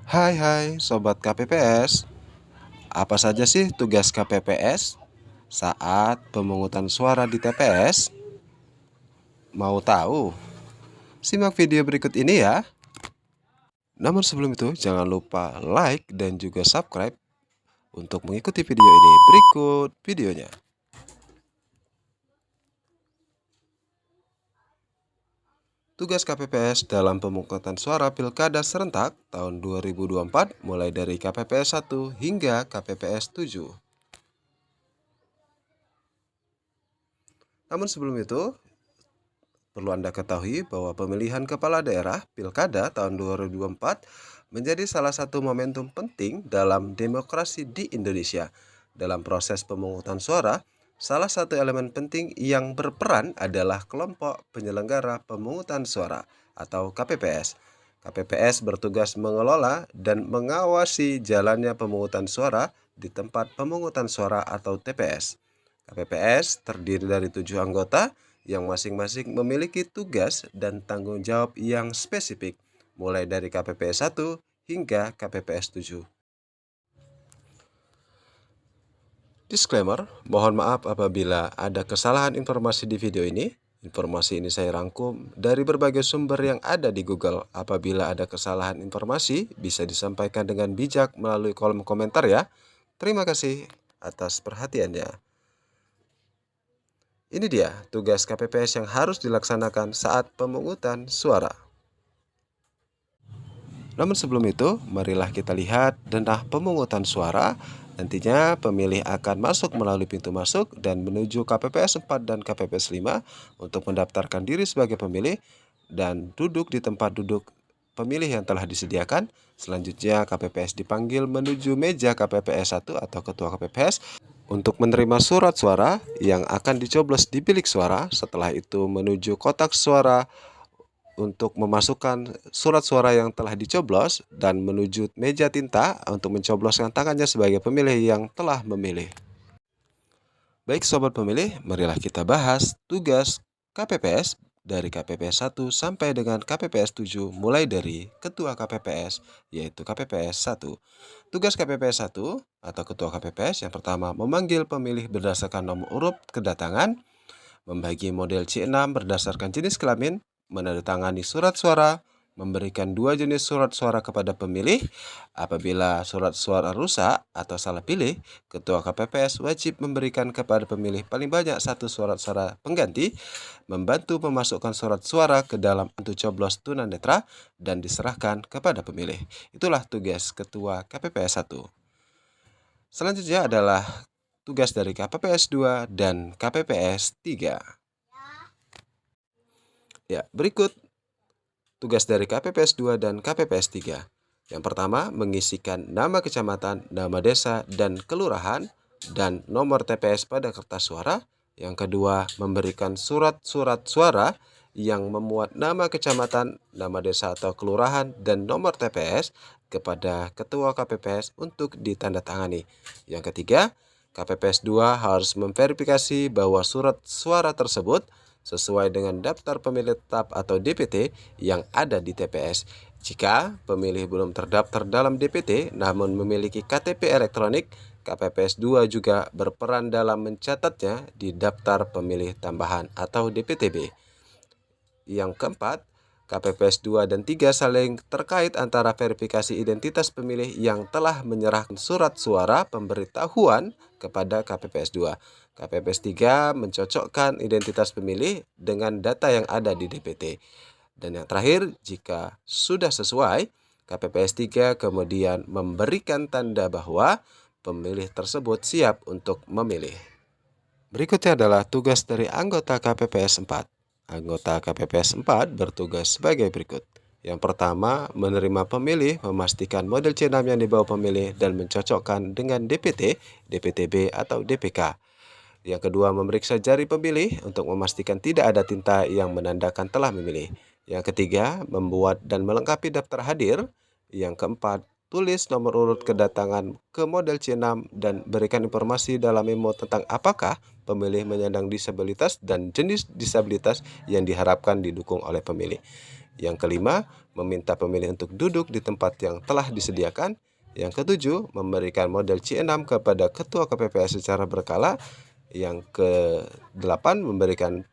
Hai Sobat KPPS. Apa saja sih tugas KPPS saat pemungutan suara di TPS? Mau tahu? Simak video berikut ini ya. Namun sebelum itu jangan lupa like dan juga subscribe untuk mengikuti video ini. Berikut videonya. Tugas KPPS dalam pemungutan suara Pilkada serentak tahun 2024 mulai dari KPPS 1 hingga KPPS 7. Namun sebelum itu, perlu Anda ketahui bahwa pemilihan kepala daerah Pilkada tahun 2024 menjadi salah satu momentum penting dalam demokrasi di Indonesia. Dalam proses pemungutan suara, salah satu elemen penting yang berperan adalah kelompok penyelenggara pemungutan suara atau KPPS. KPPS bertugas mengelola dan mengawasi jalannya pemungutan suara di tempat pemungutan suara atau TPS. KPPS terdiri dari 7 anggota yang masing-masing memiliki tugas dan tanggung jawab yang spesifik, mulai dari KPPS 1 hingga KPPS 7. Disclaimer, mohon maaf apabila ada kesalahan informasi di video ini. Informasi ini saya rangkum dari berbagai sumber yang ada di Google. Apabila ada kesalahan informasi, bisa disampaikan dengan bijak melalui kolom komentar ya. Terima kasih atas perhatiannya. Ini dia tugas KPPS yang harus dilaksanakan saat pemungutan suara. Namun sebelum itu, marilah kita lihat denah pemungutan suara. Nantinya pemilih akan masuk melalui pintu masuk dan menuju KPPS 4 dan KPPS 5 untuk mendaftarkan diri sebagai pemilih dan duduk di tempat duduk pemilih yang telah disediakan. Selanjutnya KPPS dipanggil menuju meja KPPS 1 atau ketua KPPS untuk menerima surat suara yang akan dicoblos di bilik suara. Setelah itu menuju kotak suara untuk memasukkan surat suara yang telah dicoblos dan menuju meja tinta untuk mencobloskan tangannya sebagai pemilih yang telah memilih. Baik sobat pemilih, marilah kita bahas tugas KPPS dari KPPS 1 sampai dengan KPPS 7 mulai dari Ketua KPPS yaitu KPPS 1. Tugas KPPS 1 atau Ketua KPPS yang pertama memanggil pemilih berdasarkan nomor urut kedatangan, membagi model C6 berdasarkan jenis kelamin, menandatangani surat suara, memberikan 2 jenis surat suara kepada pemilih. Apabila surat suara rusak atau salah pilih, Ketua KPPS wajib memberikan kepada pemilih paling banyak 1 surat suara pengganti, membantu memasukkan surat suara ke dalam kartu coblos tunanetra dan diserahkan kepada pemilih. Itulah tugas Ketua KPPS 1. Selanjutnya adalah tugas dari KPPS 2 dan KPPS 3. Ya, berikut tugas dari KPPS 2 dan KPPS 3. Yang pertama, mengisikan nama kecamatan, nama desa, dan kelurahan, dan nomor TPS pada kertas suara. Yang kedua, memberikan surat-surat suara yang memuat nama kecamatan, nama desa atau kelurahan, dan nomor TPS kepada Ketua KPPS untuk ditandatangani. Yang ketiga, KPPS 2 harus memverifikasi bahwa surat suara tersebut sesuai dengan daftar pemilih tetap atau DPT yang ada di TPS. Jika pemilih belum terdaftar dalam DPT namun memiliki KTP elektronik, KPPS 2 juga berperan dalam mencatatnya di daftar pemilih tambahan atau DPTB. Yang keempat, KPPS 2 dan 3 saling terkait antara verifikasi identitas pemilih yang telah menyerahkan surat suara pemberitahuan kepada KPPS 2. KPPS 3 mencocokkan identitas pemilih dengan data yang ada di DPT. Dan yang terakhir, jika sudah sesuai, KPPS 3 kemudian memberikan tanda bahwa pemilih tersebut siap untuk memilih. Berikutnya adalah tugas dari anggota KPPS 4. Anggota KPPS 4 bertugas sebagai berikut. Yang pertama, menerima pemilih, memastikan model C6 yang dibawa pemilih dan mencocokkan dengan DPT, DPTB, atau DPK. Yang kedua, memeriksa jari pemilih untuk memastikan tidak ada tinta yang menandakan telah memilih. Yang ketiga, membuat dan melengkapi daftar hadir. Yang keempat, tulis nomor urut kedatangan ke model C6 dan berikan informasi dalam memo tentang apakah pemilih menyandang disabilitas dan jenis disabilitas yang diharapkan didukung oleh pemilih. Yang kelima, meminta pemilih untuk duduk di tempat yang telah disediakan. Yang ketujuh, memberikan model C6 kepada ketua KPPS secara berkala. Yang kedelapan, memberikan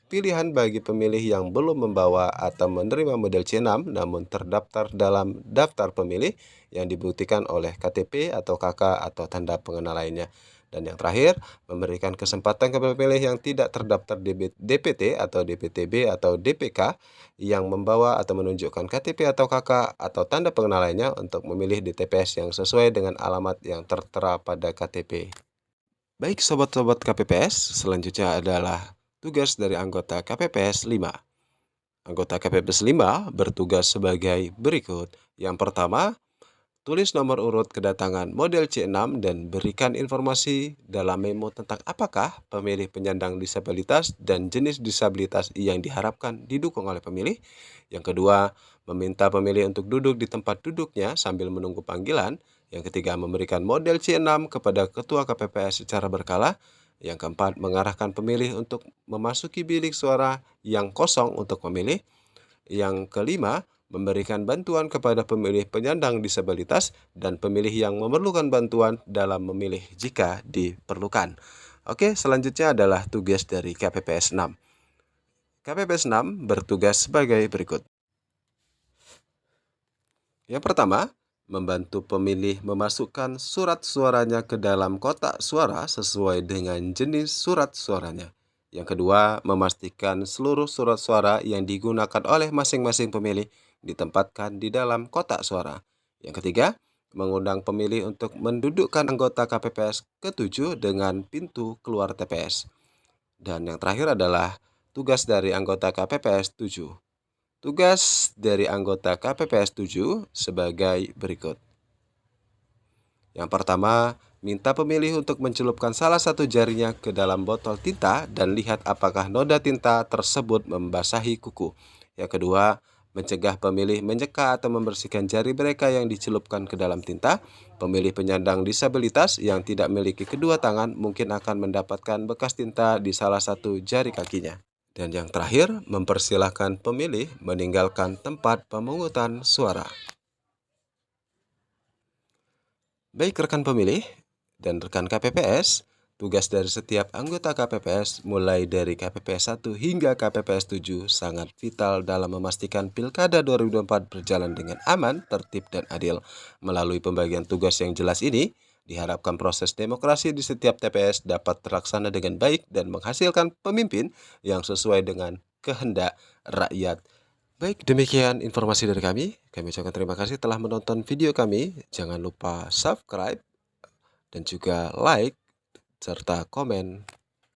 pilihan bagi pemilih yang belum membawa atau menerima model C6 namun terdaftar dalam daftar pemilih yang dibuktikan oleh KTP atau KK atau tanda pengenal lainnya. Dan yang terakhir, memberikan kesempatan kepada pemilih yang tidak terdaftar di DPT atau DPTB atau DPK yang membawa atau menunjukkan KTP atau KK atau tanda pengenal lainnya untuk memilih di TPS yang sesuai dengan alamat yang tertera pada KTP. Baik sobat-sobat KPPS, selanjutnya adalah tugas dari anggota KPPS 5. Anggota KPPS 5 bertugas sebagai berikut. Yang pertama, tulis nomor urut kedatangan model C6 dan berikan informasi dalam memo tentang apakah pemilih penyandang disabilitas dan jenis disabilitas yang diharapkan didukung oleh pemilih. Yang kedua, meminta pemilih untuk duduk di tempat duduknya sambil menunggu panggilan. Yang ketiga, memberikan model C6 kepada ketua KPPS secara berkala. Yang keempat, mengarahkan pemilih untuk memasuki bilik suara yang kosong untuk memilih. Yang kelima, memberikan bantuan kepada pemilih penyandang disabilitas dan pemilih yang memerlukan bantuan dalam memilih jika diperlukan. Oke, selanjutnya adalah tugas dari KPPS 6. KPPS 6 bertugas sebagai berikut. Yang pertama, membantu pemilih memasukkan surat suaranya ke dalam kotak suara sesuai dengan jenis surat suaranya. Yang kedua, memastikan seluruh surat suara yang digunakan oleh masing-masing pemilih ditempatkan di dalam kotak suara. Yang ketiga, mengundang pemilih untuk mendudukkan anggota KPPS ke-7 dengan pintu keluar TPS. Dan yang terakhir adalah tugas dari anggota KPPS 7. Tugas dari anggota KPPS 7 sebagai berikut. Yang pertama, minta pemilih untuk mencelupkan salah satu jarinya ke dalam botol tinta dan lihat apakah noda tinta tersebut membasahi kuku. Yang kedua, mencegah pemilih menyeka atau membersihkan jari mereka yang dicelupkan ke dalam tinta. Pemilih penyandang disabilitas yang tidak memiliki kedua tangan mungkin akan mendapatkan bekas tinta di salah satu jari kakinya. Dan yang terakhir, mempersilahkan pemilih meninggalkan tempat pemungutan suara. Baik rekan pemilih dan rekan KPPS, tugas dari setiap anggota KPPS mulai dari KPPS 1 hingga KPPS 7 sangat vital dalam memastikan Pilkada 2024 berjalan dengan aman, tertib, dan adil. Melalui pembagian tugas yang jelas ini, diharapkan proses demokrasi di setiap TPS dapat terlaksana dengan baik dan menghasilkan pemimpin yang sesuai dengan kehendak rakyat. Baik, demikian informasi dari kami. Kami ucapkan terima kasih telah menonton video kami. Jangan lupa subscribe dan juga like serta komen.